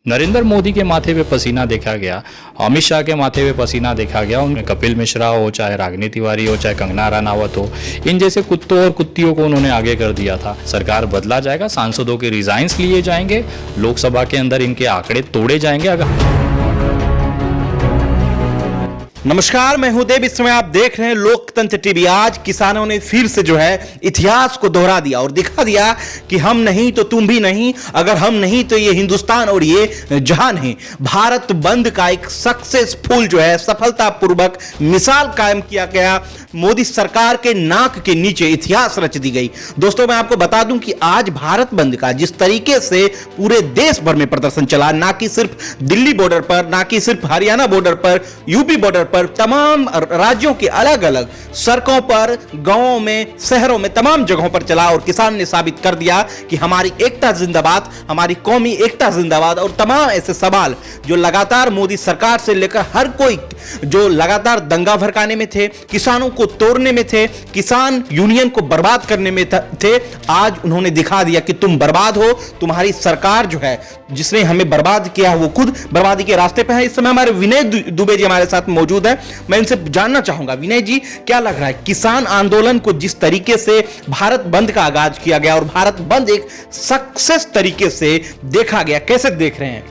नरेंद्र मोदी के माथे पे पसीना देखा गया, अमित शाह के माथे पे पसीना देखा गया, उनमें कपिल मिश्रा हो, चाहे रागिनी तिवारी हो, चाहे कंगना रनावत हो, इन जैसे कुत्तों और कुत्तियों को उन्होंने आगे कर दिया था। सरकार बदला जाएगा, सांसदों के रिजाइंस लिए जाएंगे, लोकसभा के अंदर इनके आंकड़े तोड़े जाएंगे। अगर नमस्कार, मैं हूं देव। इस समय आप देख रहे हैं लोकतंत्र टीवी। आज किसानों ने फिर से जो है इतिहास को दोहरा दिया और दिखा दिया कि हम नहीं तो तुम भी नहीं, अगर हम नहीं तो ये हिंदुस्तान और ये जहान है। भारत बंद का एक सक्सेसफुल जो है सफलतापूर्वक मिसाल कायम किया गया। मोदी सरकार के नाक के नीचे इतिहास रच दी गई। दोस्तों, मैं आपको बता दूं कि आज भारत बंद का जिस तरीके से पूरे देश भर में प्रदर्शन चला, ना कि सिर्फ दिल्ली बॉर्डर पर, ना कि सिर्फ हरियाणा बॉर्डर पर, यूपी बॉर्डर पर, तमाम राज्यों के अलग अलग सड़कों पर, गांवों में, शहरों में, तमाम जगहों पर चला और किसान ने साबित कर दिया कि हमारी एकता जिंदाबाद, हमारी कौमी एकता जिंदाबाद। और तमाम ऐसे सवाल जो लगातार मोदी सरकार से लेकर हर कोई जो लगातार दंगा भड़काने में थे, किसानों को तोड़ने में थे, किसान यूनियन को बर्बाद करने में थे, आज उन्होंने दिखा दिया कि तुम बर्बाद हो। तुम्हारी सरकार जो है जिसने हमें बर्बाद किया वो खुद बर्बादी के रास्ते पे है। इस समय हमारे विनय दुबे जी हमारे साथ मौजूद है। मैं इनसे जानना चाहूंगा, विनय जी, क्या लग रहा है किसान आंदोलन को जिस तरीके से भारत बंद का आगाज किया गया और भारत बंद एक सक्सेस तरीके से देखा गया, कैसे देख रहे हैं?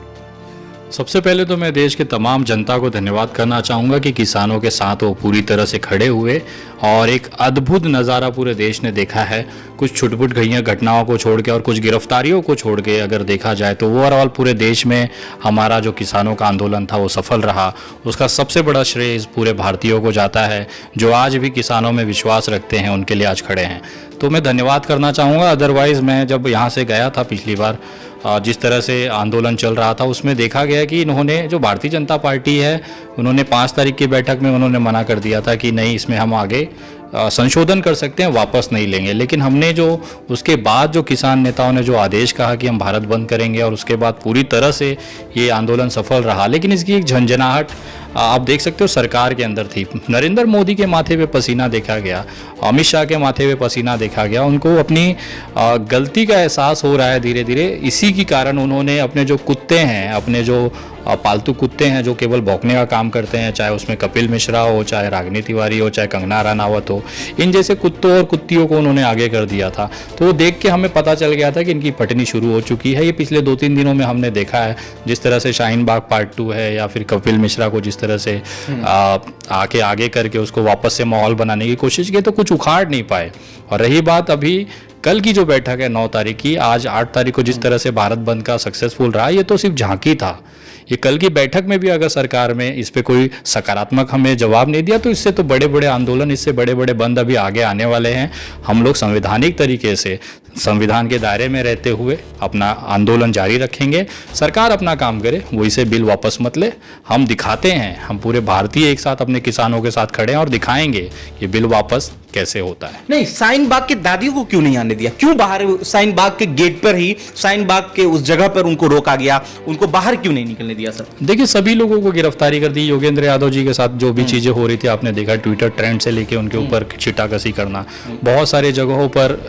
सबसे पहले तो मैं देश के तमाम जनता को धन्यवाद करना चाहूँगा कि किसानों के साथ वो पूरी तरह से खड़े हुए और एक अद्भुत नज़ारा पूरे देश ने देखा है। कुछ छुटपुट गई घटनाओं को छोड़ के और कुछ गिरफ्तारियों को छोड़ के अगर देखा जाए तो ओवरऑल पूरे देश में हमारा जो किसानों का आंदोलन था वो सफल रहा। उसका सबसे बड़ा श्रेय इस पूरे भारतीयों को जाता है जो आज भी किसानों में विश्वास रखते हैं, उनके लिए आज खड़े हैं। तो मैं धन्यवाद करना चाहूँगा। अदरवाइज़ मैं जब यहाँ से गया था पिछली बार, जिस तरह से आंदोलन चल रहा था उसमें देखा गया कि इन्होंने, जो भारतीय जनता पार्टी है, उन्होंने 5 तारीख की बैठक में उन्होंने मना कर दिया था कि नहीं, इसमें हम आगे संशोधन कर सकते हैं, वापस नहीं लेंगे। लेकिन हमने जो उसके बाद जो किसान नेताओं ने जो आदेश कहा कि हम भारत बंद करेंगे और उसके बाद पूरी तरह से ये आंदोलन सफल रहा। लेकिन इसकी एक झंझनाहट आप देख सकते हो सरकार के अंदर थी। नरेंद्र मोदी के माथे पे पसीना देखा गया, अमित शाह के माथे पे पसीना देखा गया। उनको अपनी गलती का एहसास हो रहा है धीरे धीरे। इसी के कारण उन्होंने अपने जो कुत्ते हैं, अपने जो पालतू कुत्ते हैं जो केवल भौंकने का काम करते हैं, चाहे उसमें कपिल मिश्रा हो, चाहे रागिनी तिवारी हो, चाहे कंगना रनावत हो, इन जैसे कुत्तों और कुत्तियों को उन्होंने आगे कर दिया था। तो वो देख के हमें पता चल गया था कि इनकी फटनी शुरू हो चुकी है। ये पिछले 2-3 दिनों में हमने देखा है, जिस तरह से शाहीन बाग पार्ट 2 है या फिर कपिल मिश्रा को जिस तरह से आके आगे करके उसको वापस से माहौल बनाने की कोशिश की, तो कुछ उखाड़ नहीं पाए। और रही बात अभी कल की जो बैठक है 9 तारीख की, आज 8 तारीख को जिस तरह से भारत बंद का सक्सेसफुल रहा, ये तो सिर्फ झांकी था। ये कल की बैठक में भी अगर सरकार में इस पे कोई सकारात्मक हमें जवाब नहीं दिया तो इससे तो बड़े बड़े आंदोलन, इससे बड़े बड़े बंद अभी आगे आने वाले हैं। हम लोग संवैधानिक तरीके से संविधान के दायरे में रहते हुए अपना आंदोलन जारी रखेंगे। सरकार अपना काम करे, वो इसे बिल वापस मत ले। हम दिखाते हैं, हम पूरे भारतीय एक साथ अपने किसानों के साथ खड़े हैं और दिखाएंगे कि बिल वापस कैसे होता है। नहीं, शाहीन बाग के दादियों को क्यों नहीं आने दिया? क्यों बाहर शाहीन बाग के गेट पर ही, शाहीन बाग के उस जगह पर उनको रोका गया? उनको बाहर क्यों नहीं निकलने दिया? सर देखिए, सभी लोगों को गिरफ्तारी कर दी। योगेंद्र यादव जी के साथ जो भी चीजें हो रही थी आपने देखा, ट्विटर ट्रेंड से लेके उनके ऊपर छिटाकसी करना, बहुत सारे जगहों पर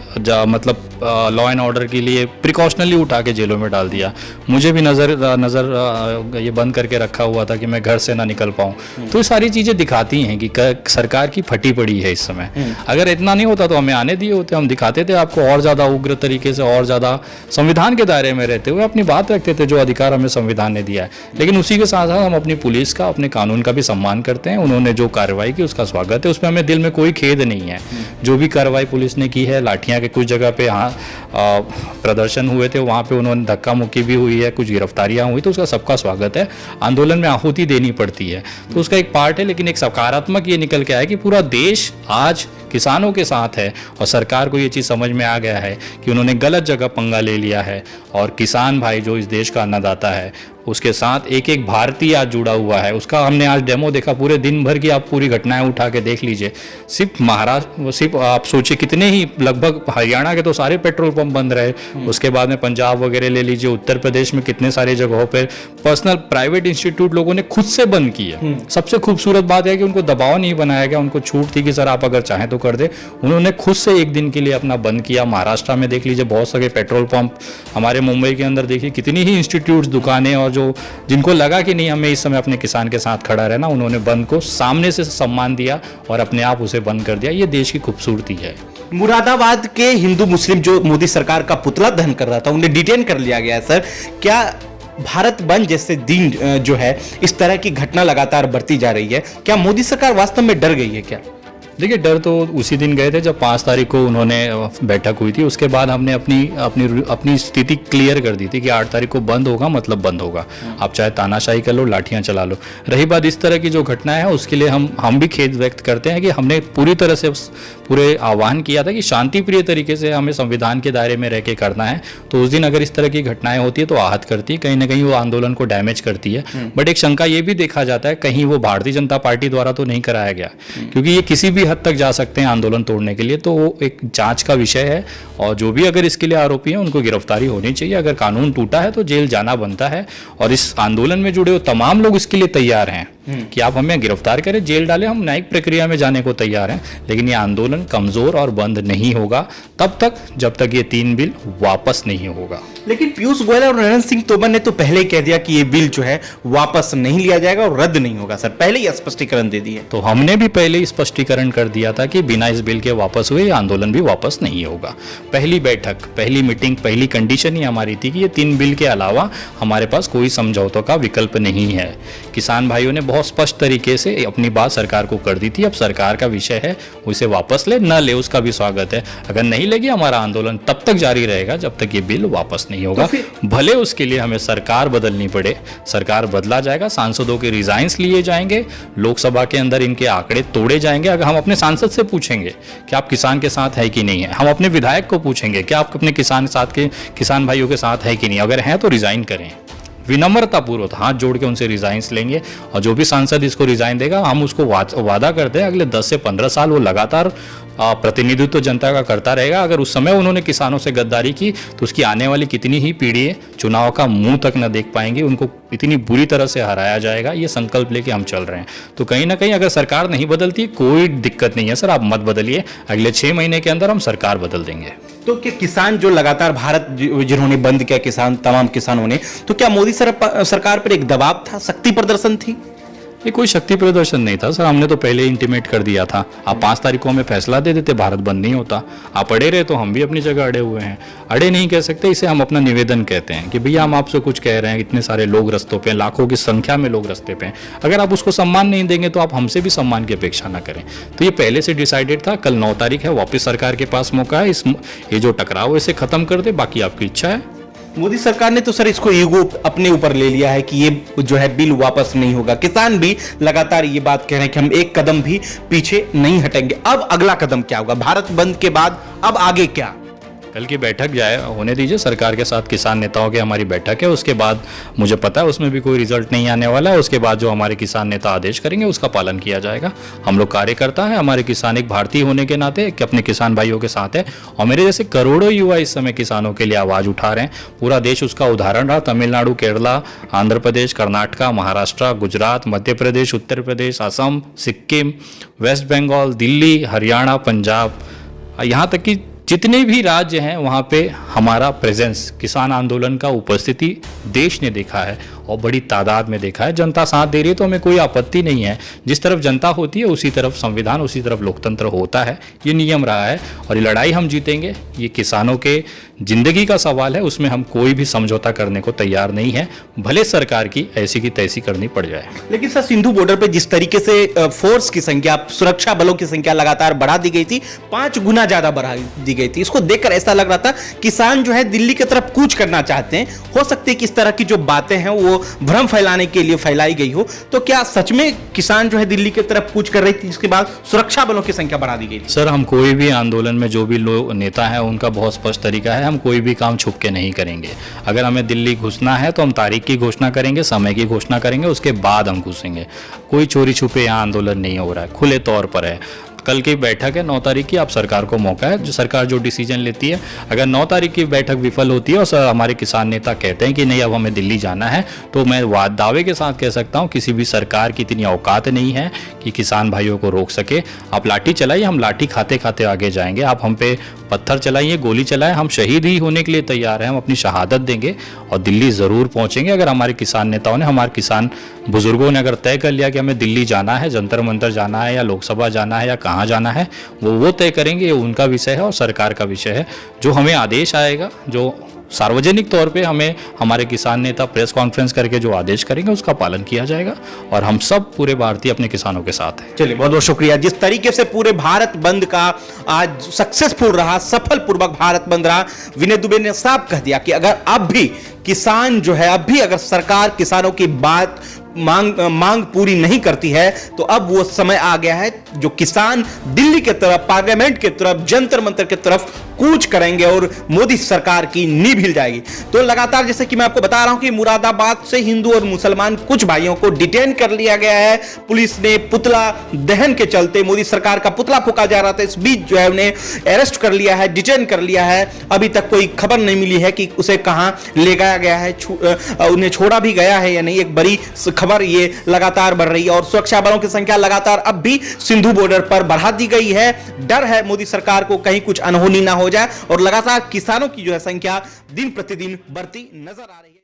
मतलब लॉ एंड ऑर्डर के लिए प्रिकॉशनली उठा के जेलों में डाल दिया। मुझे भी नज़र ये बंद करके रखा हुआ था कि मैं घर से ना निकल पाऊँ। तो ये सारी चीज़ें दिखाती हैं कि सरकार की फटी पड़ी है इस समय। अगर इतना नहीं होता तो हमें आने दिए होते, हम दिखाते थे आपको और ज़्यादा उग्र तरीके से, और ज़्यादा संविधान के दायरे में रहते हुए अपनी बात रखते थे, जो अधिकार हमें संविधान ने दिया है। लेकिन उसी के साथ साथ हम अपनी पुलिस का, अपने कानून का भी सम्मान करते हैं। उन्होंने जो कार्रवाई की उसका स्वागत है, उसमें हमें दिल में कोई खेद नहीं है। जो भी कार्रवाई पुलिस ने की है, लाठियाँ के कुछ जगह पे प्रदर्शन हुए थे, वहाँ पे उन्होंने धक्का मुक्की भी हुई है, कुछ गिरफ्तारियाँ हुई, तो उसका सबका स्वागत है। आंदोलन में आहुति देनी पड़ती है तो उसका एक पार्ट है। लेकिन एक सकारात्मक ये निकल के आया कि पूरा देश आज किसानों के साथ है और सरकार को ये चीज़ समझ में आ गया है कि उन्होंने गलत जगह पंगा ले लिया है। और किसान भाई जो इस देश का अन्नदाता है, उसके साथ एक एक भारतीय आज जुड़ा हुआ है। उसका हमने आज डेमो देखा, पूरे दिन भर की आप पूरी घटनाएं उठा के देख लीजिए। सिर्फ महाराष्ट्र, सिर्फ आप सोचिए कितने ही, लगभग हरियाणा के तो सारे पेट्रोल पंप बंद रहे। उसके बाद में पंजाब वगैरह ले लीजिए, उत्तर प्रदेश में कितने सारे जगहों पर पर्सनल प्राइवेट इंस्टीट्यूट लोगों ने खुद से बंद किए। सबसे खूबसूरत बात है कि उनको दबाव नहीं बनाया गया, उनको छूट थी कि सर आप अगर चाहें तो कर दे। उन्होंने खुद से एक दिन के लिए अपना बंद किया। महाराष्ट्र में देख लीजिए बहुत सारे पेट्रोल पंप, हमारे मुंबई के अंदर देखिए कितनी ही इंस्टीट्यूट्स, दुकानें और जो जिनको लगा कि नहीं हमें इस समय अपने किसान के साथ खड़ा रहना, उन्होंने बंद को सामने से सम्मान दिया और अपने आप उसे बंद कर दिया। ये देश की खूबसूरती है। मुरादाबाद के हिंदू मुस्लिम जो मोदी सरकार का पुतला दहन कर रहा था उन्हें डिटेन कर लिया गया है। सर, क्या भारत बंद जैसे दिन जो है इस तरह की घटना लगातार बढ़ती जा रही है, क्या मोदी सरकार वास्तव में डर गई है क्या? देखिए, डर तो उसी दिन गए थे जब 5 तारीख को उन्होंने बैठक हुई थी। उसके बाद हमने अपनी स्थिति क्लियर कर दी थी कि 8 तारीख को बंद होगा, मतलब बंद होगा। आप चाहे तानाशाही कर लो, लाठियां चला लो। रही बात इस तरह की जो घटना है, उसके लिए हम भी खेद व्यक्त करते हैं कि हमने पूरी तरह से पूरे आह्वान किया था कि शांति प्रिय तरीके से हमें संविधान के दायरे में रह के करना है। तो उस दिन अगर इस तरह की घटनाएं होती है तो आहत करती है, कहीं ना कहीं वो आंदोलन को डैमेज करती है। बट एक शंका ये भी देखा जाता है कहीं वो भारतीय जनता पार्टी द्वारा तो नहीं कराया गया, क्योंकि ये किसी भी हद तक जा सकते हैं आंदोलन तोड़ने के लिए। तो वो एक जांच का विषय है और जो भी अगर इसके लिए आरोपी हैं उनको गिरफ्तारी होनी चाहिए। अगर कानून टूटा है तो जेल जाना बनता है और इस आंदोलन में जुड़े हुए तमाम लोग इसके लिए तैयार हैं कि आप हमें गिरफ्तार करें, जेल डालें, हम न्यायिक प्रक्रिया में जाने को तैयार हैं। लेकिन ये आंदोलन कमजोर और बंद नहीं होगा तब तक जब तक ये 3 बिल वापस नहीं होगा। लेकिन पीयूष गोयल और नरेंद्र सिंह तोमर ने तो पहले ही कह दिया कि ये बिल जो है वापस नहीं लिया जाएगा और रद्द नहीं होगा। सर, पहले ही स्पष्टीकरण दे दिए। तो हमने भी पहले ही स्पष्टीकरण कर दिया था कि बिना इस बिल के वापस हुए आंदोलन भी वापस नहीं होगा। पहली बैठक, पहली मीटिंग, पहली कंडीशन ही हमारी थी कि ये 3 बिल के अलावा हमारे पास कोई समझौतों का विकल्प नहीं है। किसान भाइयों ने बहुत स्पष्ट तरीके से अपनी बात सरकार को कर दी थी। अब सरकार का विषय है, उसे वापस ले न ले उसका भी स्वागत है। अगर नहीं लेगी, हमारा आंदोलन तब तक जारी रहेगा जब तक ये बिल वापस नहीं होगा। भले उसके लिए हमें सरकार बदलनी पड़े, सरकार बदला जाएगा, सांसदों के रिजाइंस लिए जाएंगे, लोकसभा के अंदर इनके आंकड़े तोड़े जाएंगे। अगर हम अपने सांसद से पूछेंगे कि आप किसान के साथ है कि नहीं है, हम अपने विधायक को पूछेंगे कि आप अपने किसान भाइयों के साथ है कि नहीं, अगर हैं तो रिजाइन करें। विनम्रतापूर्वक हाथ जोड़ के उनसे रिजाइंस लेंगे और जो भी सांसद इसको रिजाइन देगा, हम उसको वादा करते हैं अगले 10 से 15 साल वो लगातार प्रतिनिधित्व जनता का करता रहेगा। अगर उस समय उन्होंने किसानों से गद्दारी की तो उसकी आने वाली कितनी ही पीढ़ी चुनाव का मुंह तक न देख पाएंगी, उनको इतनी बुरी तरह से हराया जाएगा। ये संकल्प लेके हम चल रहे हैं। तो कहीं ना कहीं अगर सरकार नहीं बदलती, कोई दिक्कत नहीं है सर, आप मत बदलिए, अगले 6 महीने के अंदर हम सरकार बदल देंगे। तो क्या किसान जो लगातार भारत जिन्होंने बंद किया, किसान, तमाम किसानों ने, तो क्या मोदी सरकार पर एक दबाव था, शक्ति प्रदर्शन थी? ये कोई शक्ति प्रदर्शन नहीं था सर, हमने तो पहले इंटीमेट कर दिया था। आप 5 तारीख को हमें फैसला दे देते, भारत बंद नहीं होता। आप अड़े रहे तो हम भी अपनी जगह अड़े हुए हैं। अड़े नहीं कह सकते, इसे हम अपना निवेदन कहते हैं कि भैया हम आपसे कुछ कह रहे हैं, इतने सारे लोग रस्तों पे, लाखों की संख्या में लोग रस्ते पे हैं, अगर आप उसको सम्मान नहीं देंगे तो आप हमसे भी सम्मान की अपेक्षा ना करें। तो ये पहले से डिसाइडेड था। कल 9 तारीख है, वापस सरकार के पास मौका है, ये जो टकराव इसे खत्म कर दे, बाकी आपकी इच्छा है। मोदी सरकार ने तो सर इसको ईगो अपने ऊपर ले लिया है कि ये जो है बिल वापस नहीं होगा। किसान भी लगातार ये बात कह रहे हैं कि हम एक कदम भी पीछे नहीं हटेंगे। अब अगला कदम क्या होगा? भारत बंद के बाद अब आगे क्या? कल की बैठक जाए होने दीजिए, सरकार के साथ किसान नेताओं की हमारी बैठक है, उसके बाद मुझे पता है उसमें भी कोई रिजल्ट नहीं आने वाला है। उसके बाद जो हमारे किसान नेता आदेश करेंगे उसका पालन किया जाएगा। हम लोग कार्यकर्ता हैं, हमारे किसान एक भारतीय होने के नाते कि अपने किसान भाइयों के साथ है और मेरे जैसे करोड़ों युवा इस समय किसानों के लिए आवाज़ उठा रहे हैं। पूरा देश उसका उदाहरण रहा। तमिलनाडु, केरला, आंध्र प्रदेश, कर्नाटका, महाराष्ट्र, गुजरात, मध्य प्रदेश, उत्तर प्रदेश, असम, सिक्किम, वेस्ट बंगाल, दिल्ली, हरियाणा, पंजाब, यहाँ तक कि जितने भी राज्य हैं वहाँ पे हमारा प्रेजेंस, किसान आंदोलन का उपस्थिति देश ने देखा है और बड़ी तादाद में देखा है। जनता साथ दे रही है तो हमें कोई आपत्ति नहीं है। जिस तरफ जनता होती है उसी तरफ संविधान, उसी तरफ लोकतंत्र होता है। ये नियम रहा है और ये लड़ाई हम जीतेंगे। ये किसानों के जिंदगी का सवाल है, उसमें हम कोई भी समझौता करने को तैयार नहीं है, भले सरकार की ऐसी की तैसी करनी पड़ जाए। लेकिन सर, सिंधु बॉर्डर पे जिस तरीके से फोर्स की संख्या, सुरक्षा बलों की संख्या लगातार बढ़ा दी गई थी, 5 गुना ज्यादा बढ़ा दी गई थी, इसको देखकर ऐसा लग रहा था किसान जो है दिल्ली की तरफ कूच करना चाहते हैं। हो सकती है कि इस तरह की जो बातें हैं वो भ्रम फैलाने के लिए फैलाई गई हो। तो क्या सच में किसान जो है दिल्ली की तरफ कूच कर रही थी, जिसके बाद सुरक्षा बलों की संख्या बढ़ा दी गई थी? सर, हम कोई भी आंदोलन में जो भी लोग नेता हैं उनका बहुत स्पष्ट तरीका है, हम कोई भी काम छुप के नहीं करेंगे। अगर हमें दिल्ली घुसना है तो हम तारीख की घोषणा करेंगे, समय की घोषणा करेंगे, उसके बाद हम घुसेंगे। कोई चोरी छुपे यहाँ आंदोलन नहीं हो रहा है, खुले तौर पर है। कल की बैठक है 9 तारीख की, आप सरकार को मौका है, जो सरकार जो डिसीजन लेती है। अगर 9 तारीख की बैठक विफल होती है और सर हमारे किसान नेता कहते हैं कि नहीं अब हमें दिल्ली जाना है, तो मैं दावे के साथ कह सकता हूं किसी भी सरकार की इतनी औकात नहीं है कि किसान भाइयों को रोक सके। आप लाठी चलाइए, हम लाठी खाते खाते आगे जाएंगे। आप हम पे पत्थर चलाइए, गोली चलाएं, हम शहीद ही होने के लिए तैयार हैं, हम अपनी शहादत देंगे और दिल्ली ज़रूर पहुंचेंगे। अगर हमारे किसान नेताओं ने, हमारे किसान बुजुर्गों ने अगर तय कर लिया कि हमें दिल्ली जाना है, जंतर मंतर जाना है या लोकसभा जाना है या कहाँ जाना है, वो तय करेंगे। ये उनका विषय है और सरकार का विषय है। जो हमें आदेश आएगा, जो सार्वजनिक तौर पे हमें हमारे किसान नेता प्रेस कॉन्फ्रेंस करके जो आदेश करेंगे उसका पालन किया जाएगा और हम सब पूरे भारतीय अपने किसानों के साथ हैं। चलिए, बहुत बहुत शुक्रिया। जिस तरीके से पूरे भारत बंद का आज सक्सेसफुल रहा, सफल पूर्वक भारत बंद रहा, विनय दुबे ने साफ कह दिया कि अगर अब भी किसान जो है, अब भी अगर सरकार किसानों की बात मांग पूरी नहीं करती है तो अब वो समय आ गया है जो किसान दिल्ली के तरफ, पार्लियामेंट के तरफ, जंतर मंतर के तरफ कूच करेंगे और मोदी सरकार की नींव हिल जाएगी। तो लगातार जैसे कि मैं आपको बता रहा हूं कि मुरादाबाद से हिंदू और मुसलमान कुछ भाइयों को डिटेन कर लिया गया है। पुलिस ने पुतला दहन के चलते मोदी सरकार का पुतला फूका जा रहा था, इस बीच जो है उन्हें अरेस्ट कर लिया है, डिटेन कर लिया है। अभी तक कोई खबर नहीं मिली है कि उसे कहां ले जाया गया है, उन्हें छोड़ा भी गया है या नहीं। एक बड़ी खबर ये लगातार बढ़ रही है और सुरक्षा बलों की संख्या लगातार अब भी सिंधु बॉर्डर पर बढ़ा दी गई है। डर है मोदी सरकार को कहीं कुछ अनहोनी ना हो जाए और लगातार किसानों की जो है संख्या दिन प्रतिदिन बढ़ती नजर आ रही है।